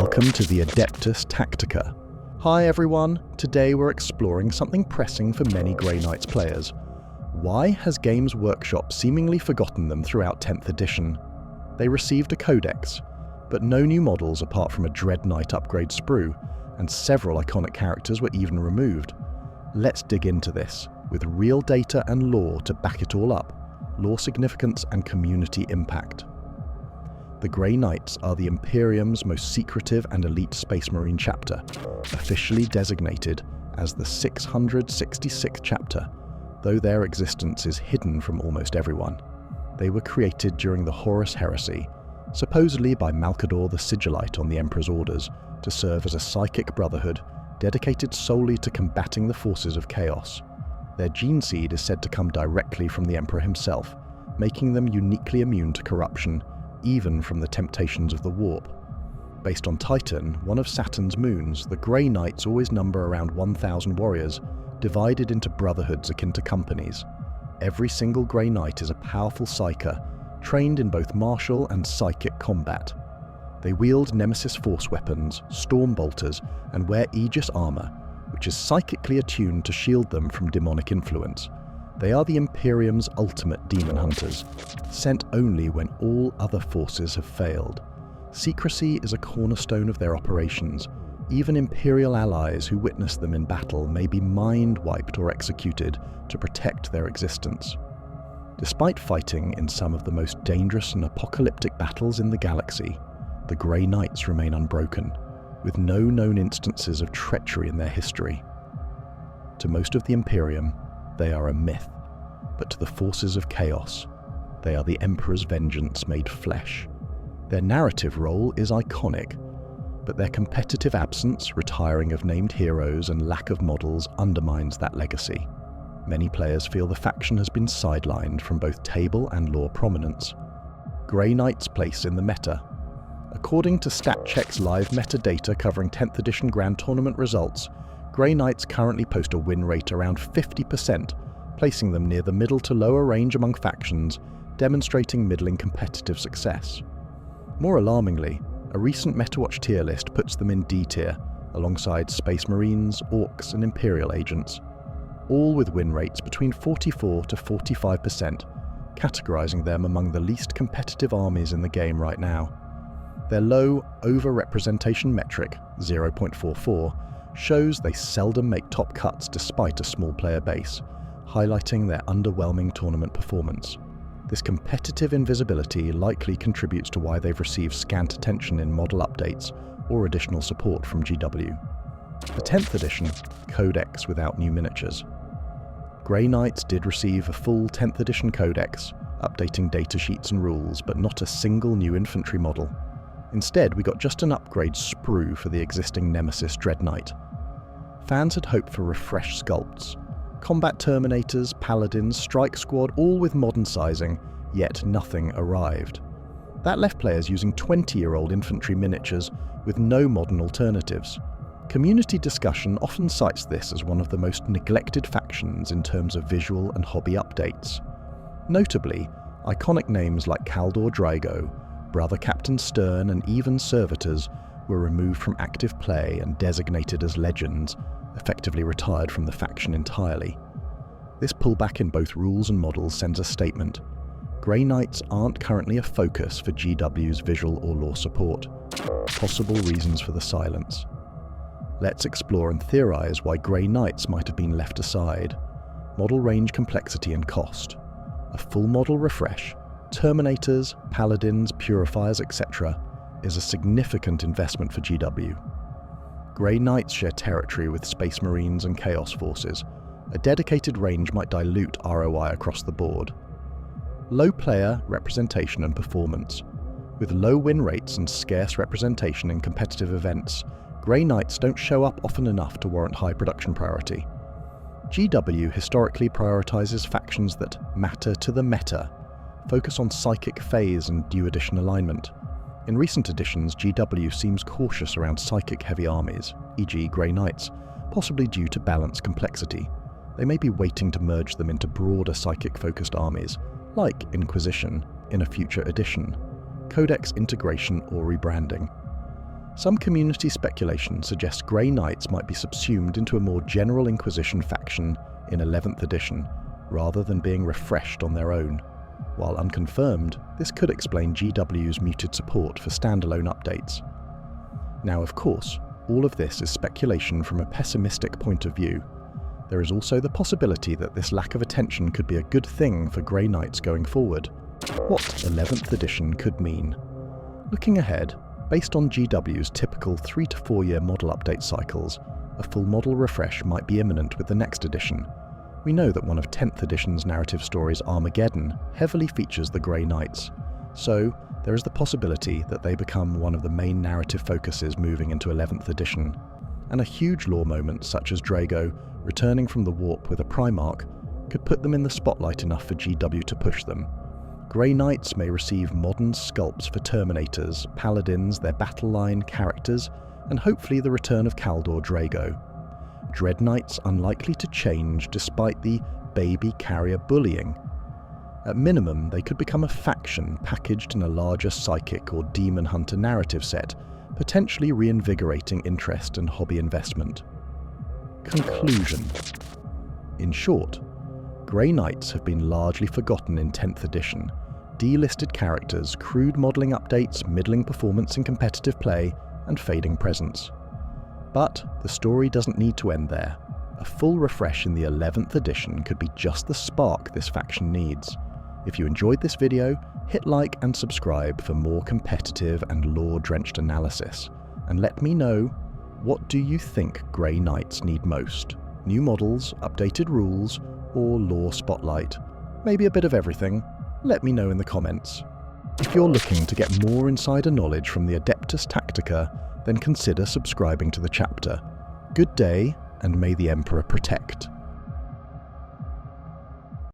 Welcome to the Adeptus Tactica. Hi everyone, today we're exploring something pressing for many Grey Knights players. Why has Games Workshop seemingly forgotten them throughout 10th edition? They received a codex, but no new models apart from a Dread Knight upgrade sprue, and several iconic characters were even removed. Let's dig into this, with real data and lore to back it all up, lore significance and community impact. The Grey Knights are the Imperium's most secretive and elite Space Marine chapter, officially designated as the 666th chapter, though their existence is hidden from almost everyone. They were created during the Horus Heresy, supposedly by Malcador the Sigillite on the Emperor's orders, to serve as a psychic brotherhood dedicated solely to combating the forces of chaos. Their gene seed is said to come directly from the Emperor himself, making them uniquely immune to corruption, even from the temptations of the warp. Based on Titan, one of Saturn's moons, the Grey Knights always number around 1,000 warriors, divided into brotherhoods akin to companies. Every single Grey Knight is a powerful psyker, trained in both martial and psychic combat. They wield Nemesis force weapons, storm bolters, and wear Aegis armor, which is psychically attuned to shield them from demonic influence. They are the Imperium's ultimate demon hunters, sent only when all other forces have failed. Secrecy is a cornerstone of their operations. Even Imperial allies who witness them in battle may be mind-wiped or executed to protect their existence. Despite fighting in some of the most dangerous and apocalyptic battles in the galaxy, the Grey Knights remain unbroken, with no known instances of treachery in their history. To most of the Imperium, they are a myth, but to the forces of chaos, they are the Emperor's vengeance made flesh. Their narrative role is iconic, but their competitive absence, retiring of named heroes, and lack of models undermines that legacy. Many players feel the faction has been sidelined from both table and lore prominence. Grey Knight's place in the meta. According to StatCheck's live metadata covering 10th edition Grand Tournament results, Grey Knights currently post a win rate around 50%, placing them near the middle to lower range among factions, demonstrating middling competitive success. More alarmingly, a recent MetaWatch tier list puts them in D tier, alongside Space Marines, Orcs, and Imperial agents, all with win rates between 44 to 45%, categorizing them among the least competitive armies in the game right now. Their low over-representation metric, 0.44, shows they seldom make top cuts despite a small player base, highlighting their underwhelming tournament performance. This competitive invisibility likely contributes to why they've received scant attention in model updates or additional support from GW. The 10th edition, Codex without new miniatures. Grey Knights did receive a full 10th edition Codex, updating datasheets and rules, but not a single new infantry model. Instead, we got just an upgrade sprue for the existing Nemesis Dread Knight. Fans had hoped for refreshed sculpts, combat terminators, paladins, strike squad, all with modern sizing, yet nothing arrived. That left players using 20-year-old infantry miniatures with no modern alternatives. Community discussion often cites this as one of the most neglected factions in terms of visual and hobby updates. Notably, iconic names like Kaldor Drago, Brother Captain Stern, and even Servitors were removed from active play and designated as legends, effectively retired from the faction entirely. This pullback in both rules and models sends a statement. Grey Knights aren't currently a focus for GW's visual or lore support. Possible reasons for the silence. Let's explore and theorize why Grey Knights might have been left aside. Model range complexity and cost. A full model refresh, Terminators, Paladins, Purifiers, etc. is a significant investment for GW. Grey Knights share territory with Space Marines and Chaos Forces. A dedicated range might dilute ROI across the board. Low player representation and performance. With low win rates and scarce representation in competitive events, Grey Knights don't show up often enough to warrant high production priority. GW historically prioritizes factions that matter to the meta, focus on psychic phase and new edition alignment. In recent editions, GW seems cautious around psychic-heavy armies, e.g. Grey Knights, possibly due to balance complexity. They may be waiting to merge them into broader psychic-focused armies, like Inquisition, in a future edition, codex integration or rebranding. Some community speculation suggests Grey Knights might be subsumed into a more general Inquisition faction in 11th edition, rather than being refreshed on their own. While unconfirmed, this could explain GW's muted support for standalone updates. Now, of course, all of this is speculation from a pessimistic point of view. There is also the possibility that this lack of attention could be a good thing for Grey Knights going forward. What 11th edition could mean? Looking ahead, based on GW's typical 3 to 4 year model update cycles, a full model refresh might be imminent with the next edition. We know that one of 10th edition's narrative stories, Armageddon, heavily features the Grey Knights, so there is the possibility that they become one of the main narrative focuses moving into 11th edition. And a huge lore moment such as Drago returning from the warp with a Primarch could put them in the spotlight enough for GW to push them. Grey Knights may receive modern sculpts for Terminators, Paladins, their battle line, characters, and hopefully the return of Kaldor Drago. Dread Knights unlikely to change despite the baby carrier bullying. At minimum, they could become a faction packaged in a larger Psychic or Demon Hunter narrative set, potentially reinvigorating interest and hobby investment. Conclusion. In short, Grey Knights have been largely forgotten in 10th edition. Delisted characters, crude modelling updates, middling performance in competitive play, and fading presence. But the story doesn't need to end there. A full refresh in the 11th edition could be just the spark this faction needs. If you enjoyed this video, hit like and subscribe for more competitive and lore-drenched analysis. And let me know, what do you think Grey Knights need most? New models, updated rules, or lore spotlight? Maybe a bit of everything? Let me know in the comments. If you're looking to get more insider knowledge from the Adeptus Tactica, then consider subscribing to the chapter. Good day, and may the Emperor protect.